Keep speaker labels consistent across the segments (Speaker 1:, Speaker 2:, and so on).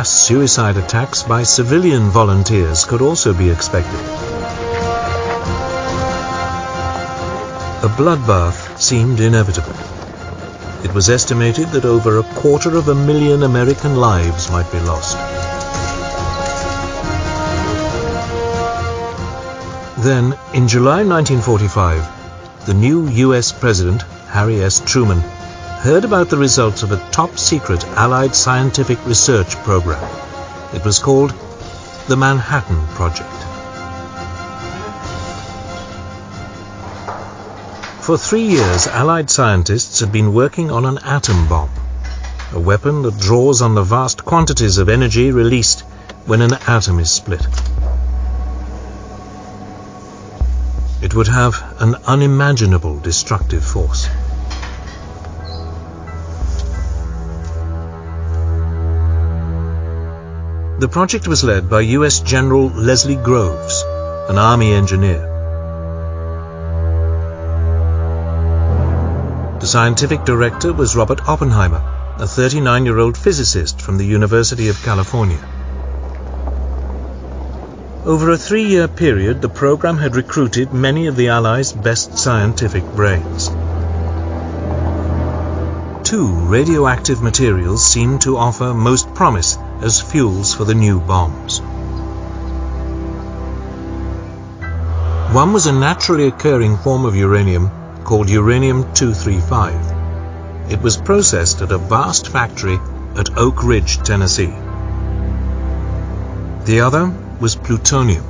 Speaker 1: mass suicide attacks by civilian volunteers could also be expected. A bloodbath seemed inevitable. It was estimated that over 250,000 American lives might be lost. Then, in July 1945, the new US President, Harry S. Truman, heard about the results of a top-secret Allied scientific research program. It was called the Manhattan Project. For 3 years, Allied scientists had been working on an atom bomb, a weapon that draws on the vast quantities of energy released when an atom is split. It would have an unimaginable destructive force. The project was led by US General Leslie Groves, an Army engineer. The scientific director was Robert Oppenheimer, a 39-year-old physicist from the University of California. Over a 3-year period, the program had recruited many of the Allies' best scientific brains. 2 radioactive materials seemed to offer most promise as fuels for the new bombs. One was a naturally occurring form of uranium called uranium-235. It was processed at a vast factory at Oak Ridge, Tennessee. The other was plutonium,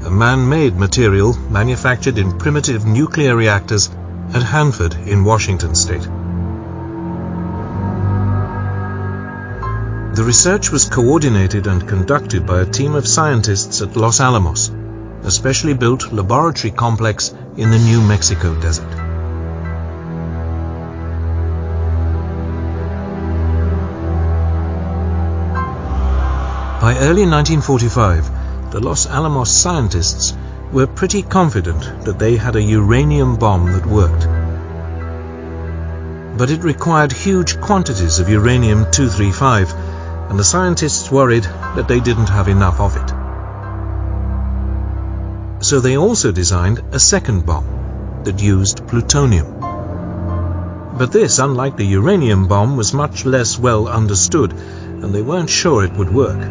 Speaker 1: a man-made material manufactured in primitive nuclear reactors at Hanford in Washington state. The research was coordinated and conducted by a team of scientists at Los Alamos, a specially built laboratory complex in the New Mexico desert. By early 1945, the Los Alamos scientists were pretty confident that they had a uranium bomb that worked. But it required huge quantities of uranium-235, and the scientists worried that they didn't have enough of it. So they also designed a second bomb that used plutonium. But this, unlike the uranium bomb, was much less well understood, and they weren't sure it would work.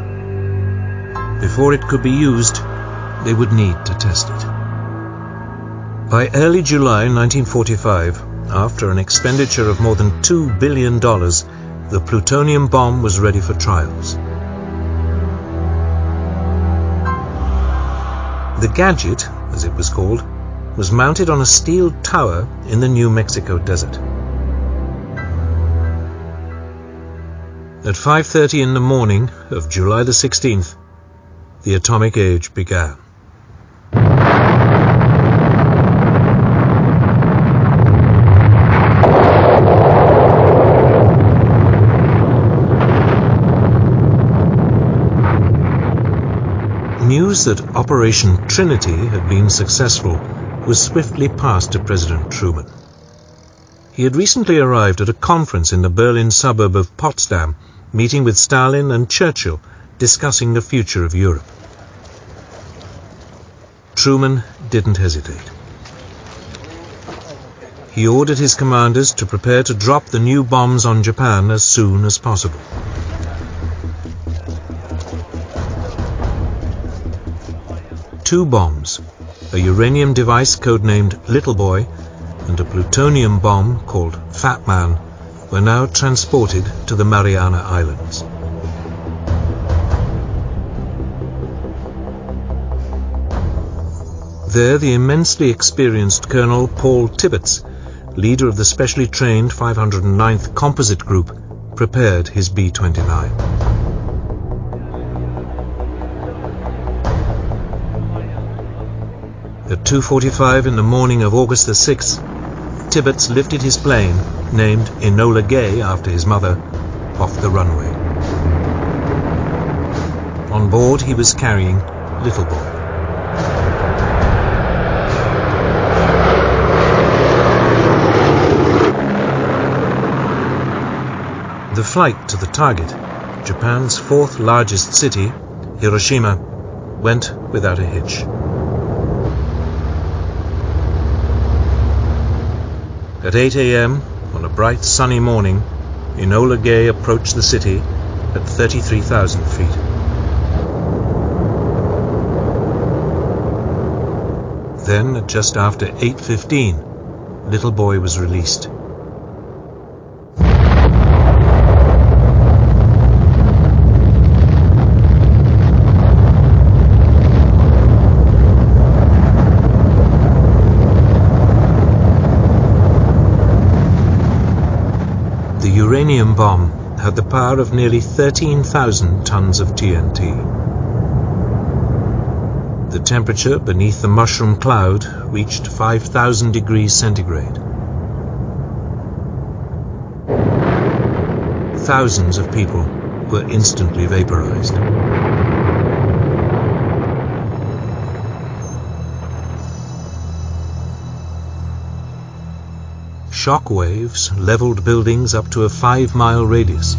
Speaker 1: Before it could be used, they would need to test it. By early July 1945, after an expenditure of more than $2 billion, the plutonium bomb was ready for trials. The gadget, as it was called, was mounted on a steel tower in the New Mexico desert. At 5:30 in the morning of July the 16th, the atomic age began. News that Operation Trinity had been successful was swiftly passed to President Truman. He had recently arrived at a conference in the Berlin suburb of Potsdam, meeting with Stalin and Churchill, discussing the future of Europe. Truman didn't hesitate. He ordered his commanders to prepare to drop the new bombs on Japan as soon as possible. Two bombs, a uranium device codenamed Little Boy and a plutonium bomb called Fat Man, were now transported to the Mariana Islands. There, the immensely experienced Colonel Paul Tibbets, leader of the specially trained 509th Composite Group, prepared his B-29. At 2:45 in the morning of August the 6th, Tibbets lifted his plane, named Enola Gay after his mother, off the runway. On board he was carrying Little Boy. The flight to the target Japan's fourth largest city, Hiroshima, went without a hitch. At 8 a.m. on a bright sunny morning, Enola Gay approached the city at 33,000 feet. Then, at just after 8:15, Little Boy was released. The uranium bomb had the power of nearly 13,000 tons of TNT. The temperature beneath the mushroom cloud reached 5,000 degrees centigrade. Thousands of people were instantly vaporized. Shock waves leveled buildings up to a 5-mile radius.